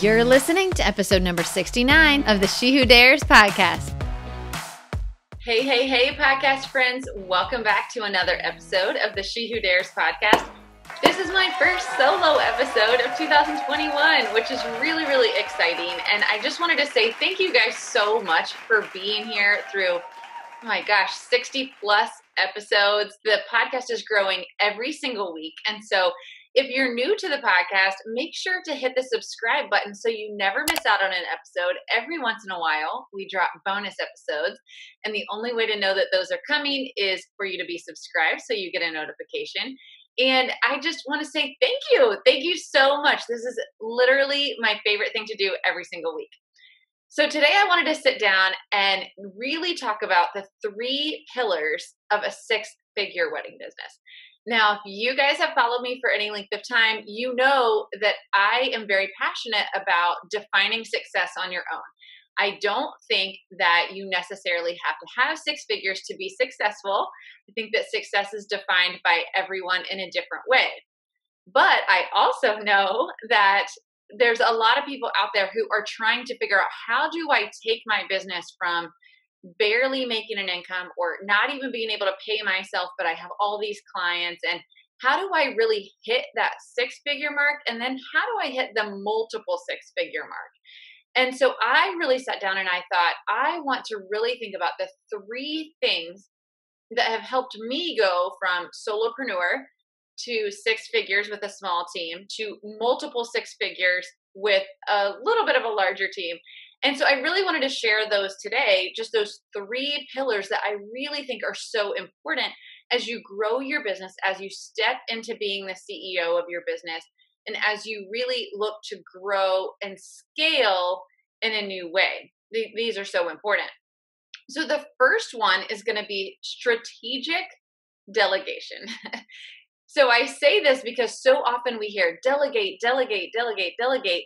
You're listening to episode number 69 of the She Who Dares podcast. Hey, podcast friends. Welcome back to another episode of the She Who Dares podcast. This is my first solo episode of 2021, which is really, really exciting. And I just wanted to say thank you guys so much for being here through, 60 plus episodes. The podcast is growing every single week. And so if you're new to the podcast, make sure to hit the subscribe button so you never miss out on an episode. Every once in a while, we drop bonus episodes. And the only way to know that those are coming is for you to be subscribed so you get a notification. And I just want to say thank you. Thank you so much. This is literally my favorite thing to do every single week. So today I wanted to sit down and really talk about the 3 pillars of a 6-figure wedding business. Now, if you guys have followed me for any length of time, you know that I am very passionate about defining success on your own. I don't think that you necessarily have to have 6 figures to be successful. I think that success is defined by everyone in a different way. But I also know that there's a lot of people out there who are trying to figure out, how do I take my business from barely making an income or not even being able to pay myself, but I have all these clients, and how do I really hit that 6-figure mark? And then how do I hit the multiple 6-figure mark? And so I really sat down and I thought, I want to really think about the 3 things that have helped me go from solopreneur to 6 figures with a small team to multiple 6 figures with a little bit of a larger team. And so I really wanted to share those today, just those 3 pillars that I really think are so important as you grow your business, as you step into being the CEO of your business, and as you really look to grow and scale in a new way. These are so important. So the first one is going to be strategic delegation. So I say this because so often we hear delegate, delegate, delegate, delegate.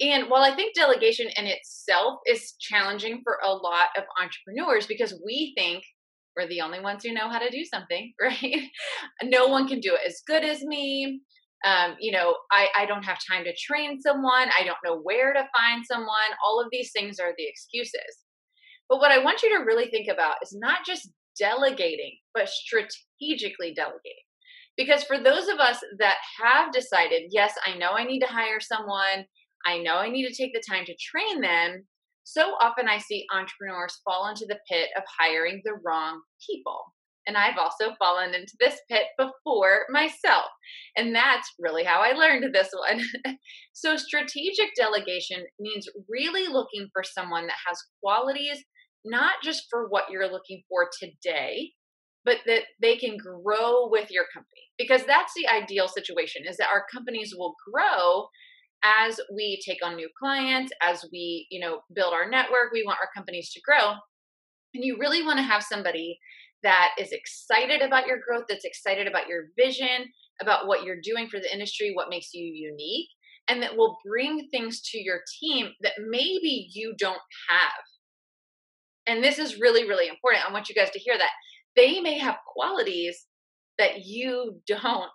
And while I think delegation in itself is challenging for a lot of entrepreneurs, because we think we're the only ones who know how to do something, right? No one can do it as good as me. I don't have time to train someone. I don't know where to find someone. All of these things are the excuses. But what I want you to really think about is not just delegating, but strategically delegating. Because for those of us that have decided, yes, I know I need to hire someone, I know I need to take the time to train them, so often I see entrepreneurs fall into the pit of hiring the wrong people. And I've also fallen into this pit before myself. And that's really how I learned this one. So strategic delegation means really looking for someone that has qualities, not just for what you're looking for today, but that they can grow with your company. Because that's the ideal situation, is that our companies will grow as we take on new clients, as we, build our network. We want our companies to grow. And you really want to have somebody that is excited about your growth, that's excited about your vision, about what you're doing for the industry, what makes you unique, and that will bring things to your team that maybe you don't have. And this is really, really important. I want you guys to hear that. They may have qualities that you don't.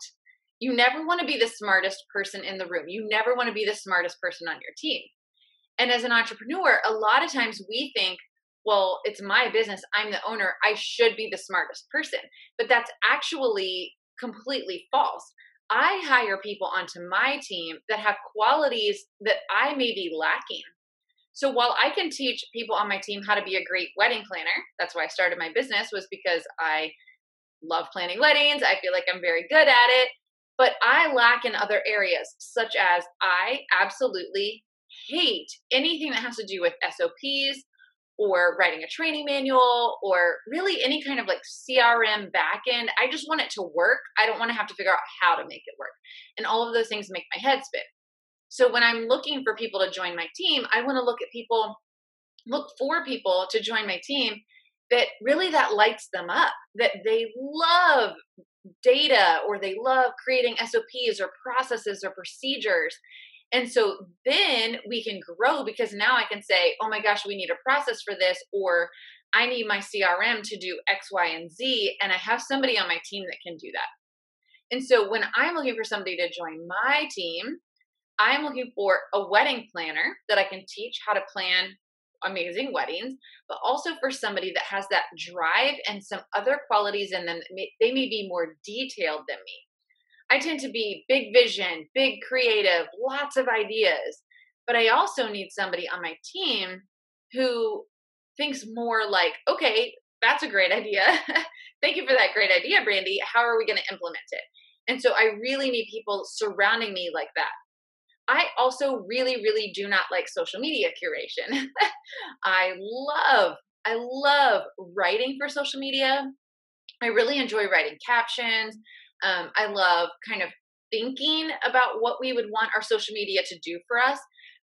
You never want to be the smartest person in the room. You never want to be the smartest person on your team. And as an entrepreneur, a lot of times we think, well, it's my business. I'm the owner. I should be the smartest person. But that's actually completely false. I hire people onto my team that have qualities that I may be lacking. So while I can teach people on my team how to be a great wedding planner, that's why I started my business, was because I love planning weddings. I feel like I'm very good at it. But I lack in other areas, such as I absolutely hate anything that has to do with SOPs or writing a training manual or really any kind of like CRM backend. I just want it to work. I don't want to have to figure out how to make it work. And all of those things make my head spin. So when I'm looking for people to join my team, I want to look for people to join my team that really that lights them up, that they love data or they love creating SOPs or processes or procedures. And so then we can grow, because now I can say, oh my gosh, we need a process for this, or I need my CRM to do X, Y, and Z. And I have somebody on my team that can do that. And so when I'm looking for somebody to join my team, I'm looking for a wedding planner that I can teach how to plan amazing weddings, but also for somebody that has that drive and some other qualities in them that they may be more detailed than me. I tend to be big vision, big creative, lots of ideas, but I also need somebody on my team who thinks more like, okay, that's a great idea. Thank you for that great idea, Brandee. How are we going to implement it? And so I really need people surrounding me like that. I also really, really do not like social media curation. I love writing for social media. I really enjoy writing captions. I love kind of thinking about what we would want our social media to do for us,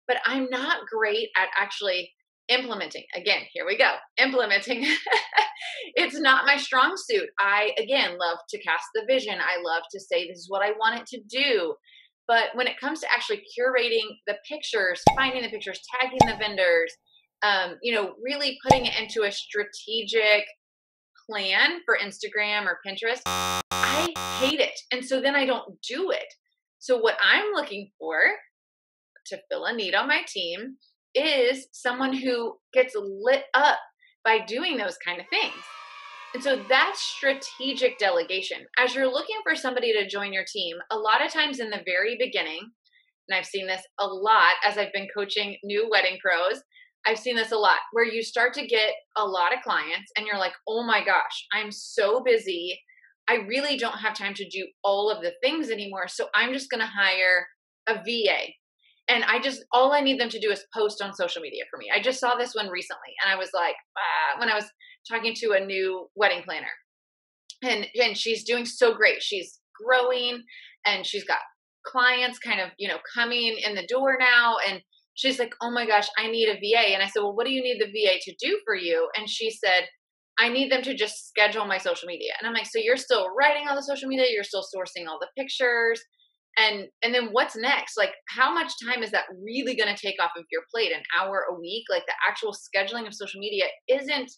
but I'm not great at actually implementing. Again, here we go. Implementing. It's not my strong suit. I, again, love to cast the vision. I love to say, this is what I want it to do. But when it comes to actually curating the pictures, finding the pictures, tagging the vendors, really putting it into a strategic plan for Instagram or Pinterest, I hate it. And so then I don't do it. So what I'm looking for to fill a need on my team is someone who gets lit up by doing those kind of things. And so that's strategic delegation. As you're looking for somebody to join your team, a lot of times in the very beginning, and I've seen this a lot as I've been coaching new wedding pros, I've seen this a lot where you start to get a lot of clients and you're like, oh my gosh, I'm so busy. I really don't have time to do all of the things anymore. So I'm just going to hire a VA. And all I need them to do is post on social media for me. I just saw this one recently and I was like, when I was talking to a new wedding planner and she's doing so great. She's growing and she's got clients kind of, coming in the door now. And she's like, oh my gosh, I need a VA. And I said, well, what do you need the VA to do for you? And she said, I need them to just schedule my social media. And I'm like, so you're still writing all the social media, you're still sourcing all the pictures. And then what's next? Like, how much time is that really going to take off of your plate? An hour a week? Like, the actual scheduling of social media isn't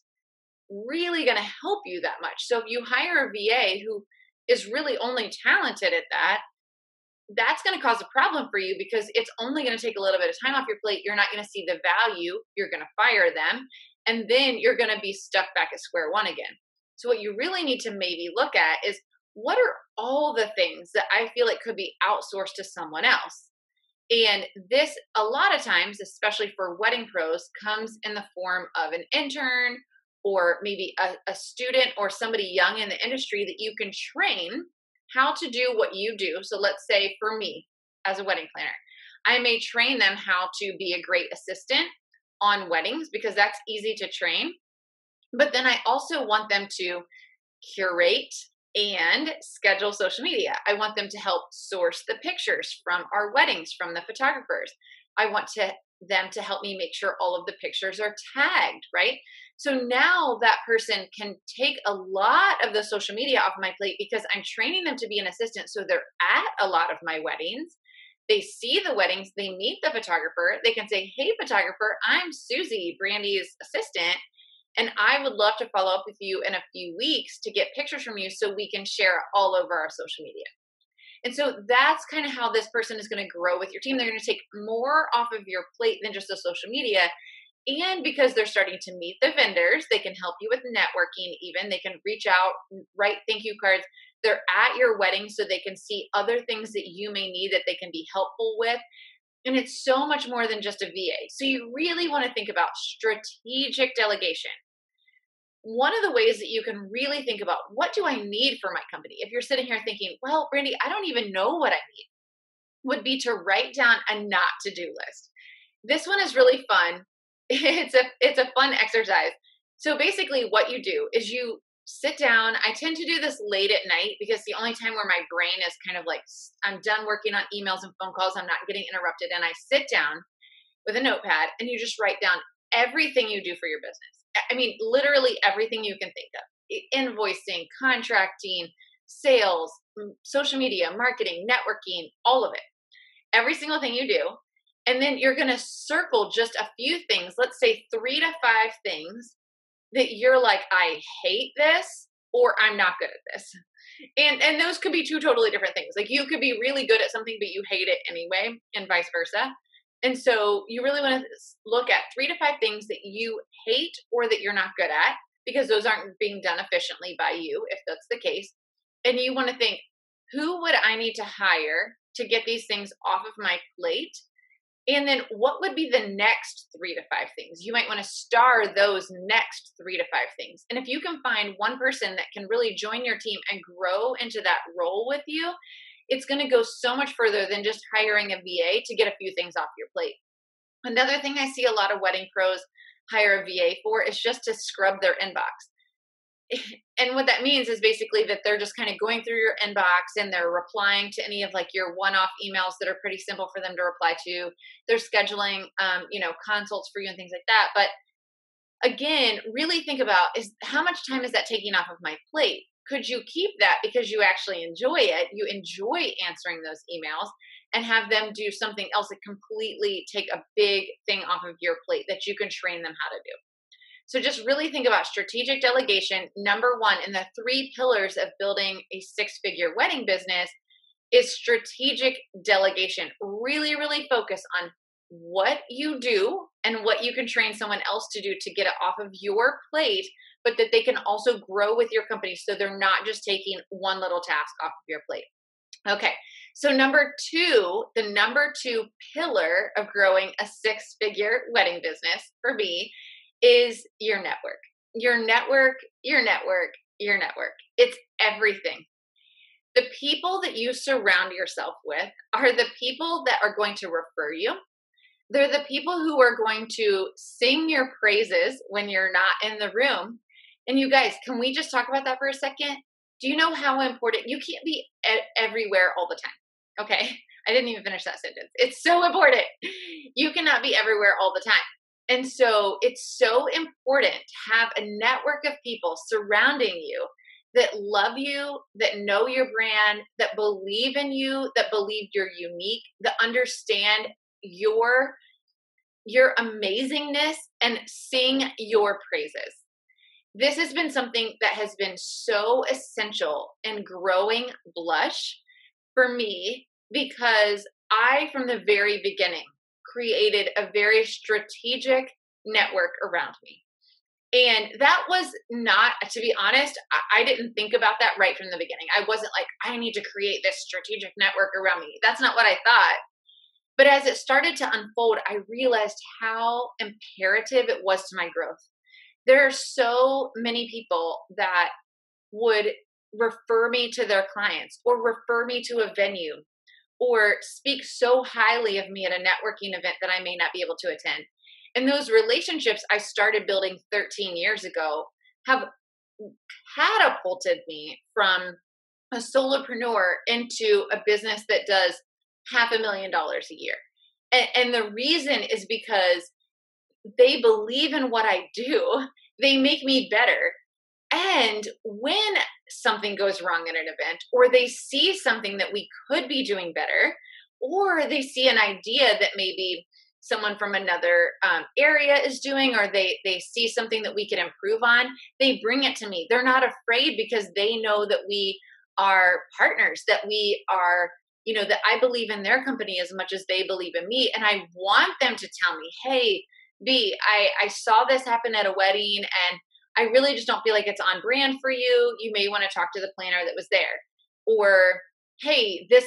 really going to help you that much. So if you hire a VA who is really only talented at that, that's going to cause a problem for you because it's only going to take a little bit of time off your plate. You're not going to see the value. You're going to fire them. And then you're going to be stuck back at square one again. So what you really need to maybe look at is, what are all the things that I feel like could be outsourced to someone else? And this, a lot of times, especially for wedding pros, comes in the form of an intern or maybe a student or somebody young in the industry that you can train how to do what you do. So let's say for me as a wedding planner, I may train them how to be a great assistant on weddings because that's easy to train. But then I also want them to curate and schedule social media. I want them to help source the pictures from our weddings, from the photographers. I want them to help me make sure all of the pictures are tagged, right? So now that person can take a lot of the social media off my plate because I'm training them to be an assistant. So they're at a lot of my weddings. They see the weddings, they meet the photographer. They can say, hey, photographer, I'm Susie, Brandee's assistant. And I would love to follow up with you in a few weeks to get pictures from you so we can share all over our social media. And so that's kind of how this person is going to grow with your team. They're going to take more off of your plate than just the social media. And because they're starting to meet the vendors, they can help you with networking even. They can reach out, write thank you cards. They're at your wedding so they can see other things that you may need that they can be helpful with. And it's so much more than just a VA. So you really want to think about strategic delegation. One of the ways that you can really think about, what do I need for my company? If you're sitting here thinking, well, Brandee, I don't even know what I need, would be to write down a not to do list. This one is really fun. It's a fun exercise. So basically what you do is you sit down. I tend to do this late at night because the only time where my brain is kind of like, I'm done working on emails and phone calls. I'm not getting interrupted. And I sit down with a notepad and you just write down everything you do for your business. I mean, literally everything you can think of: invoicing, contracting, sales, social media, marketing, networking, all of it, every single thing you do. And then you're going to circle just a few things, let's say 3 to 5 things that you're like, I hate this, or I'm not good at this. And those could be two totally different things. Like you could be really good at something, but you hate it anyway, and vice versa. And so you really want to look at 3 to 5 things that you hate or that you're not good at, because those aren't being done efficiently by you, if that's the case. And you want to think, who would I need to hire to get these things off of my plate? And then what would be the next 3 to 5 things? You might want to star those next 3 to 5 things. And if you can find one person that can really join your team and grow into that role with you, it's going to go so much further than just hiring a VA to get a few things off your plate. Another thing I see a lot of wedding pros hire a VA for is just to scrub their inbox. And what that means is basically that they're just kind of going through your inbox and they're replying to any of like your one-off emails that are pretty simple for them to reply to. They're scheduling, consults for you and things like that. But again, really think about is how much time is that taking off of my plate? Could you keep that because you actually enjoy it? You enjoy answering those emails, and have them do something else that completely take a big thing off of your plate that you can train them how to do. So just really think about strategic delegation. Number 1 in the 3 pillars of building a 6-figure wedding business is strategic delegation. Really, really focus on what you do and what you can train someone else to do to get it off of your plate, but that they can also grow with your company so they're not just taking one little task off of your plate. Okay, so number 2, the number 2 pillar of growing a 6-figure wedding business for me is your network. Your network, your network, your network. It's everything. The people that you surround yourself with are the people that are going to refer you. They're the people who are going to sing your praises when you're not in the room. And you guys, can we just talk about that for a second? Do you know how important, you can't be everywhere all the time. Okay. I didn't even finish that sentence. It's so important. You cannot be everywhere all the time. And so it's so important to have a network of people surrounding you that love you, that know your brand, that believe in you, that believe you're unique, that understand your amazingness and sing your praises. This has been something that has been so essential in growing Blush for me, because I, from the very beginning, created a very strategic network around me. And that was not, to be honest, I didn't think about that right from the beginning. I wasn't like, I need to create this strategic network around me. That's not what I thought. But as it started to unfold, I realized how imperative it was to my growth. There are so many people that would refer me to their clients or refer me to a venue or speak so highly of me at a networking event that I may not be able to attend. And those relationships I started building 13 years ago have catapulted me from a solopreneur into a business that does $500,000 a year. And the reason is because they believe in what I do. They make me better. And when something goes wrong at an event, or they see something that we could be doing better, or they see an idea that maybe someone from another area is doing, or they see something that we can improve on, they bring it to me. They're not afraid because they know that we are partners, that we are, that I believe in their company as much as they believe in me. And I want them to tell me, hey, B, I saw this happen at a wedding and I really just don't feel like it's on brand for you. You may want to talk to the planner that was there. Or, hey, this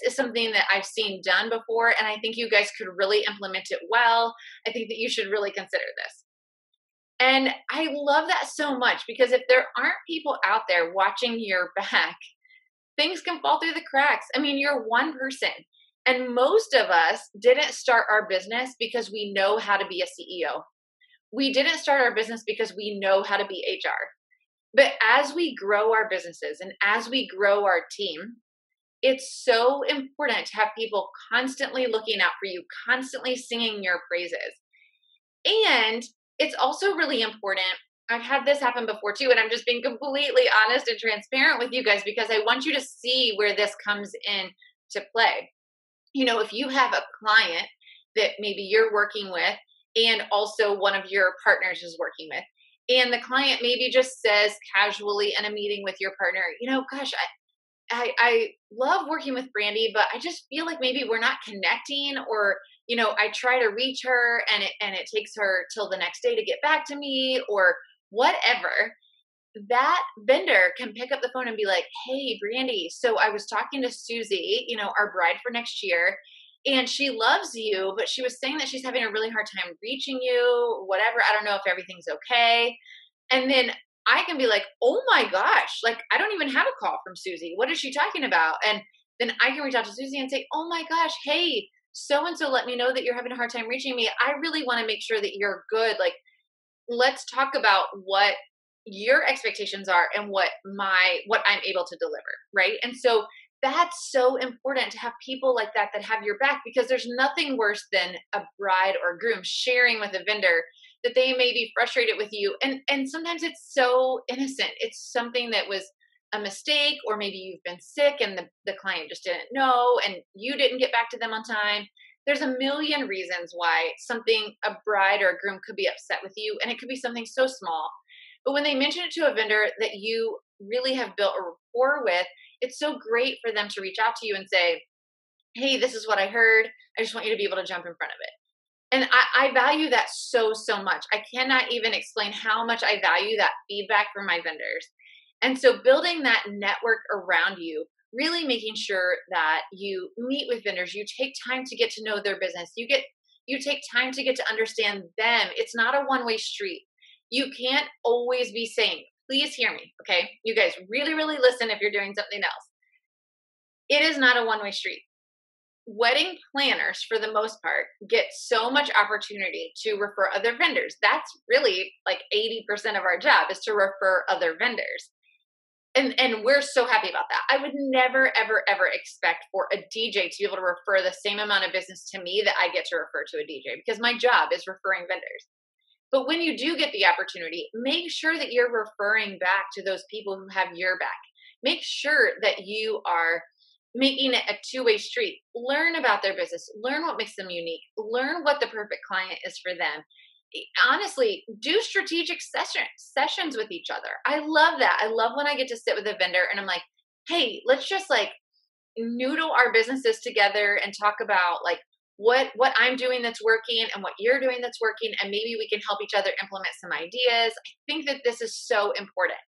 is something that I've seen done before, and I think you guys could really implement it well. I think that you should really consider this. And I love that so much, because if there aren't people out there watching your back, things can fall through the cracks. I mean, you're one person. And most of us didn't start our business because we know how to be a CEO. We didn't start our business because we know how to be HR. But as we grow our businesses and as we grow our team, it's so important to have people constantly looking out for you, constantly singing your praises. And it's also really important. I've had this happen before too, and I'm just being completely honest and transparent with you guys because I want you to see where this comes in to play. If you have a client that maybe you're working with and also one of your partners is working with, And the client maybe just says casually in a meeting with your partner, gosh, I love working with Brandee, but I just feel like maybe we're not connecting, or, I try to reach her and it takes her till the next day to get back to me, or whatever. That vendor can pick up the phone and be like, hey, Brandee, so I was talking to Susie, our bride for next year, and she loves you, but she was saying that she's having a really hard time reaching you, whatever. I don't know if everything's okay. And then I can be like, oh my gosh, like I don't even have a call from Susie. What is she talking about? And then I can reach out to Susie and say, oh my gosh, hey, so-and-so let me know that you're having a hard time reaching me. I really want to make sure that you're good. Like, let's talk about what your expectations are and what I'm able to deliver. Right. And so that's so important to have people like that have your back, because there's nothing worse than a bride or groom sharing with a vendor that they may be frustrated with you. And sometimes it's so innocent. It's something that was a mistake, or maybe you've been sick and the client just didn't know and you didn't get back to them on time. There's a million reasons why a bride or a groom could be upset with you. And it could be something so small. But when they mention it to a vendor that you really have built a rapport with, it's so great for them to reach out to you and say, hey, this is what I heard. I just want you to be able to jump in front of it. And I value that so, so much. I cannot even explain how much I value that feedback from my vendors. And so building that network around you, really making sure that you meet with vendors, you take time to get to know their business. You take time to get to understand them. It's not a one-way street. You can't always be saying, please hear me, okay? You guys really, really listen if you're doing something else. It is not a one-way street. Wedding planners, for the most part, get so much opportunity to refer other vendors. That's really like 80% of our job, is to refer other vendors. And we're so happy about that. I would never, ever, ever expect for a DJ to be able to refer the same amount of business to me that I get to refer to a DJ, because my job is referring vendors. But when you do get the opportunity, make sure that you're referring back to those people who have your back. Make sure that you are making it a two-way street. Learn about their business. Learn what makes them unique. Learn what the perfect client is for them. Honestly, do strategic sessions with each other. I love that. I love when I get to sit with a vendor and I'm like, hey, let's just like noodle our businesses together and talk about like what I'm doing that's working and what you're doing that's working. And maybe we can help each other implement some ideas. I think that this is so important.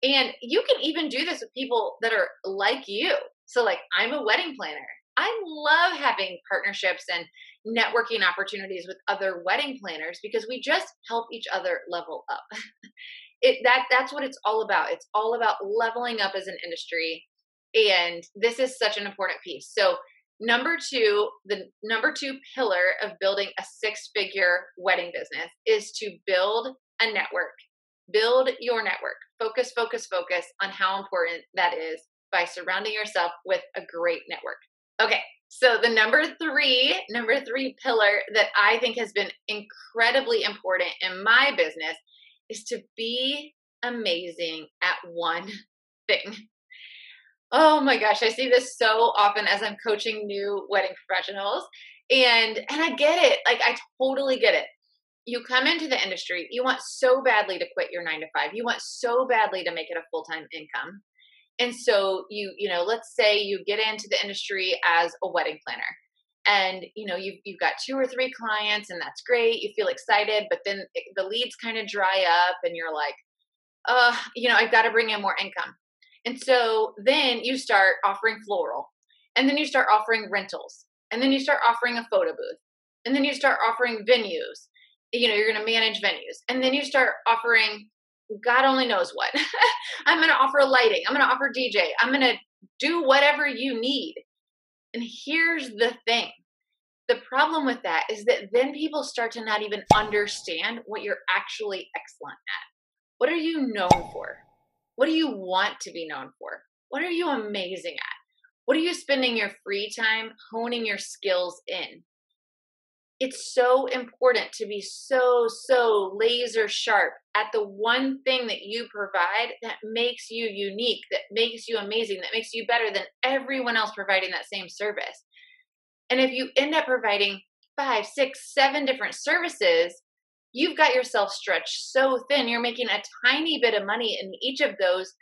And you can even do this with people that are like you. So like, I'm a wedding planner. I love having partnerships and networking opportunities with other wedding planners, because we just help each other level up. That's what it's all about. It's all about leveling up as an industry. And this is such an important piece. So the number two pillar of building a six-figure wedding business is to build a network. Build your network. Focus on how important that is by surrounding yourself with a great network. Okay, so the number three pillar that I think has been incredibly important in my business is to be amazing at one thing. Oh my gosh, I see this so often as I'm coaching new wedding professionals, and I get it. Like, I totally get it. You come into the industry, you want so badly to quit your 9-to-5. You want so badly to make it a full-time income. And so let's say you get into the industry as a wedding planner, and you've got 2 or 3 clients, and that's great. You feel excited, but then the leads kind of dry up and you're like, I've got to bring in more income. And so then you start offering floral, and then you start offering rentals, and then you start offering a photo booth, and then you start offering venues. You're going to manage venues, and then you start offering God only knows what. I'm going to offer lighting. I'm going to offer DJ. I'm going to do whatever you need. And here's the thing. The problem with that is that then people start to not even understand what you're actually excellent at. What are you known for? What do you want to be known for? What are you amazing at? What are you spending your free time honing your skills in? It's so important to be so laser sharp at the one thing that you provide that makes you unique, that makes you amazing, that makes you better than everyone else providing that same service. And if you end up providing 5, 6, 7 different services, you've got yourself stretched so thin. You're making a tiny bit of money in each of those.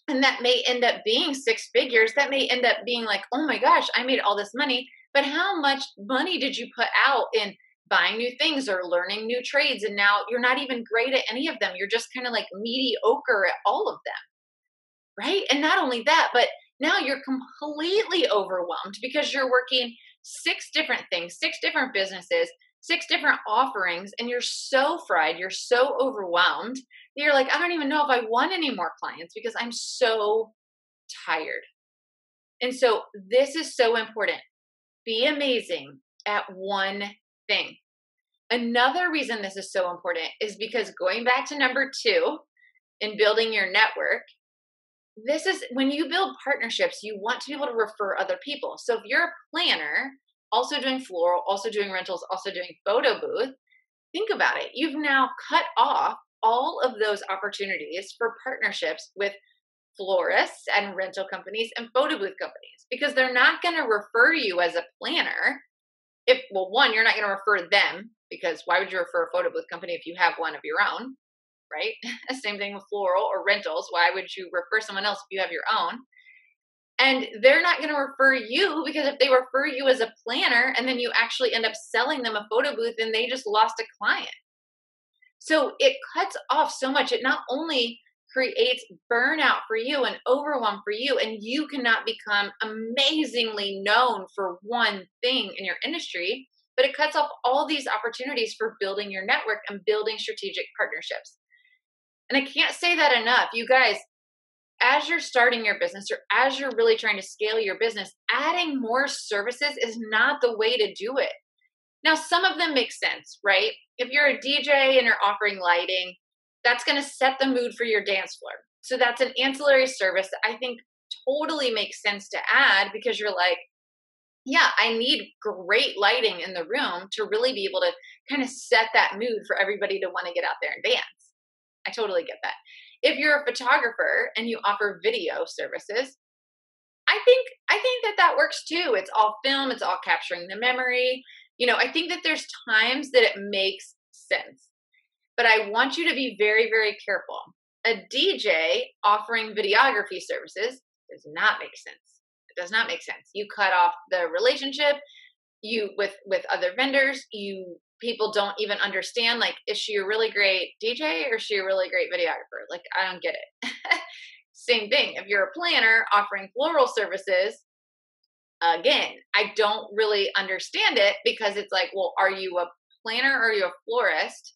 And that may end up being six figures. That may end up being like, oh my gosh, I made all this money. But how much money did you put out in buying new things or learning new trades? And now you're not even great at any of them. You're just kind of like mediocre at all of them. Right? And not only that, but now you're completely overwhelmed because you're working six different things, six different businesses, six different offerings, and you're so fried, you're so overwhelmed that you're like, I don't even know if I want any more clients because I'm so tired. And so this is so important. Be amazing at one thing. Another reason this is so important is because going back to number 2 in building your network, this is when you build partnerships, you want to be able to refer other people. So if you're a planner, also doing floral, also doing rentals, also doing photo booth, think about it. You've now cut off all of those opportunities for partnerships with florists and rental companies and photo booth companies because they're not going to refer you as a planner. If, well, one, you're not going to refer them because why would you refer a photo booth company if you have one of your own? Right? Same thing with floral or rentals. Why would you refer someone else if you have your own? And they're not going to refer you because if they refer you as a planner and then you actually end up selling them a photo booth and they just lost a client. So it cuts off so much. It not only creates burnout for you and overwhelm for you, and you cannot become amazingly known for one thing in your industry, but it cuts off all these opportunities for building your network and building strategic partnerships. And I can't say that enough. You guys, as you're starting your business or as you're really trying to scale your business, adding more services is not the way to do it. Now, some of them make sense, right? If you're a DJ and you're offering lighting, that's going to set the mood for your dance floor. So that's an ancillary service that I think totally makes sense to add because you're like, yeah, I need great lighting in the room to really be able to kind of set that mood for everybody to want to get out there and dance. I totally get that. If you're a photographer and you offer video services, I think that works too. It's all film, it's all capturing the memory. I think that there's times that it makes sense. But I want you to be very, very careful. A DJ offering videography services does not make sense. It does not make sense. You cut off the relationship with other vendors. People don't even understand, like, is she a really great DJ or is she a really great videographer? Like, I don't get it. Same thing. If you're a planner offering floral services, again, I don't really understand it because it's like, well, are you a planner or are you a florist?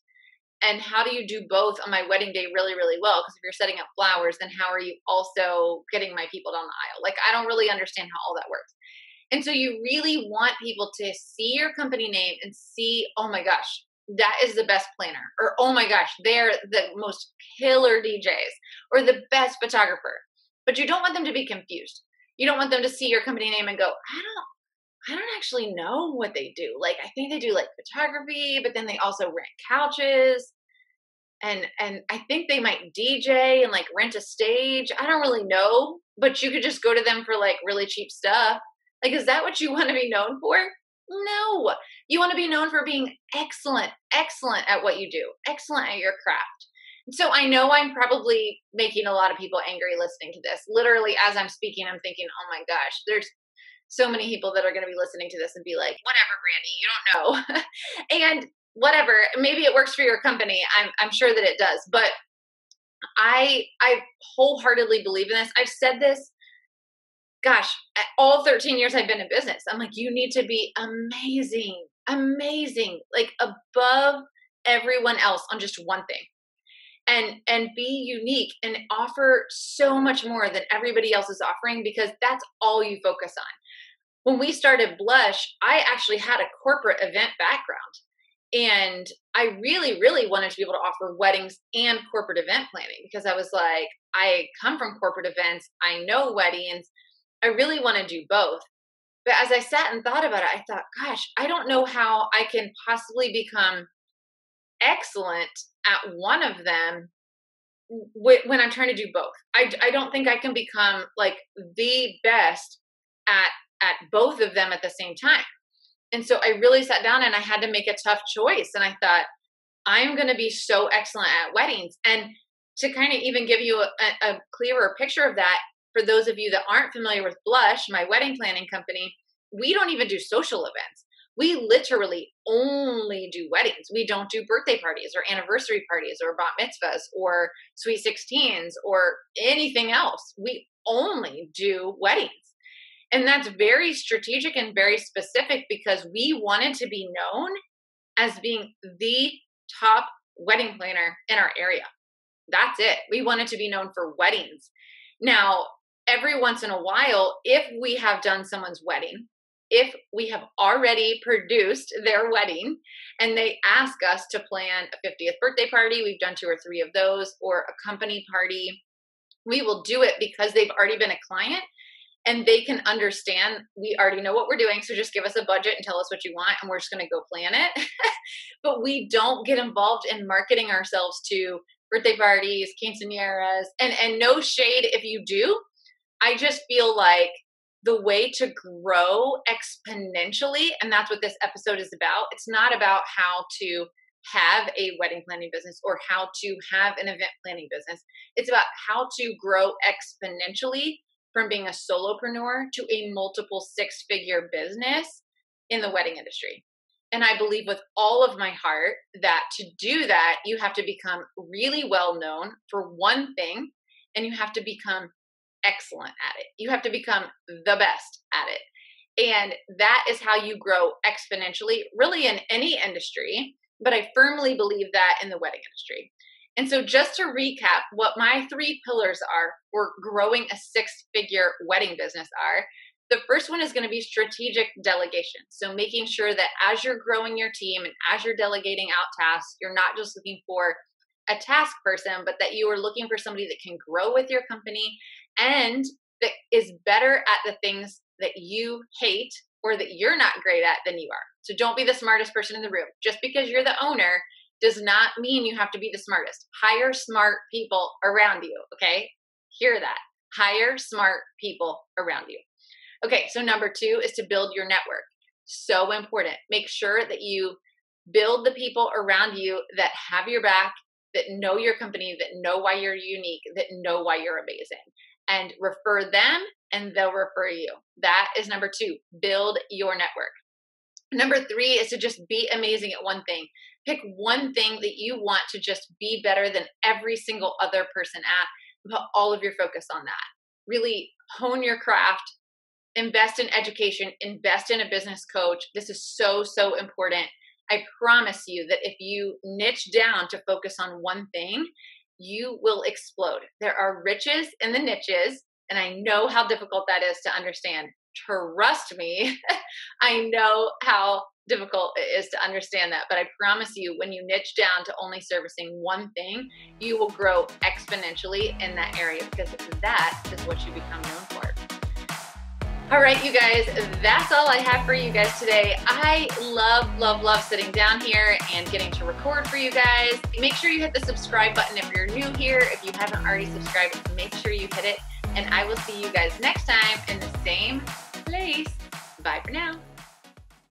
And how do you do both on my wedding day really, really well? Because if you're setting up flowers, then how are you also getting my people down the aisle? Like, I don't really understand how all that works. And so you really want people to see your company name and see, oh my gosh, that is the best planner. Or, oh my gosh, they're the most killer DJs or the best photographer. But you don't want them to be confused. You don't want them to see your company name and go, I don't actually know what they do. Like, I think they do like photography, but then they also rent couches. And I think they might DJ and like rent a stage. I don't really know, but you could just go to them for like really cheap stuff. Like, is that what you want to be known for? No, you want to be known for being excellent at what you do, excellent at your craft. So I know I'm probably making a lot of people angry listening to this. Literally, as I'm speaking, I'm thinking, oh my gosh, there's so many people that are going to be listening to this and be like, whatever, Brandee, you don't know. And whatever, maybe it works for your company. I'm sure that it does. But I wholeheartally believe in this. I've said this, gosh, all 13 years I've been in business. I'm like, you need to be amazing, like above everyone else on just one thing. And be unique and offer so much more than everybody else is offering because that's all you focus on. When we started Blush, I actually had a corporate event background. And I really, really wanted to be able to offer weddings and corporate event planning because I was like, I come from corporate events. I know weddings. I really want to do both. But as I sat and thought about it, I thought, gosh, I don't know how I can possibly become excellent at one of them when I'm trying to do both. I don't think I can become like the best at both of them at the same time. And so I really sat down and I had to make a tough choice. And I thought, I'm going to be so excellent at weddings. And to kind of even give you a clearer picture of that, for those of you that aren't familiar with Blush, my wedding planning company, we don't even do social events. We literally only do weddings. We don't do birthday parties or anniversary parties or bat mitzvahs or sweet 16s or anything else. We only do weddings. And that's very strategic and very specific because we wanted to be known as being the top wedding planner in our area. That's it. We wanted to be known for weddings. Now, every once in a while, if we have done someone's wedding, if we have already produced their wedding and they ask us to plan a 50th birthday party, we've done 2 or 3 of those, or a company party, we will do it because they've already been a client and they can understand we already know what we're doing. So just give us a budget and tell us what you want and we're just going to go plan it. But we don't get involved in marketing ourselves to birthday parties, quinceañeras, and no shade if you do. I just feel like the way to grow exponentially, and that's what this episode is about. It's not about how to have a wedding planning business or how to have an event planning business. It's about how to grow exponentially from being a solopreneur to a multiple 6-figure business in the wedding industry. And I believe with all of my heart that to do that, you have to become really well known for one thing, and you have to become excellent at it. You have to become the best at it. And that is how you grow exponentially, really in any industry, but I firmly believe that in the wedding industry. And so just to recap what my 3 pillars are for growing a 6-figure wedding business are, the first one is going to be strategic delegation. So making sure that as you're growing your team and as you're delegating out tasks, you're not just looking for a task person, but that you are looking for somebody that can grow with your company and that is better at the things that you hate or that you're not great at than you are. So don't be the smartest person in the room. Just because you're the owner does not mean you have to be the smartest. Hire smart people around you, okay? Hear that. Hire smart people around you. Okay, so number 2 is to build your network. So important. Make sure that you build the people around you that have your back, that know your company, that know why you're unique, that know why you're amazing. And refer them and they'll refer you. That is number 2. Build your network. Number 3 is to just be amazing at one thing. Pick one thing that you want to just be better than every single other person at. Put all of your focus on that. Really hone your craft. Invest in education. Invest in a business coach. This is so, so important. I promise you that if you niche down to focus on one thing, you will explode. There are riches in the niches, and I know how difficult that is to understand. Trust me, I know how difficult it is to understand that, but I promise you, when you niche down to only servicing one thing, you will grow exponentially in that area because that is what you become known for. All right, you guys, that's all I have for you guys today. I love sitting down here and getting to record for you guys. Make sure you hit the subscribe button if you're new here. If you haven't already subscribed, make sure you hit it. And I will see you guys next time in the same place. Bye for now.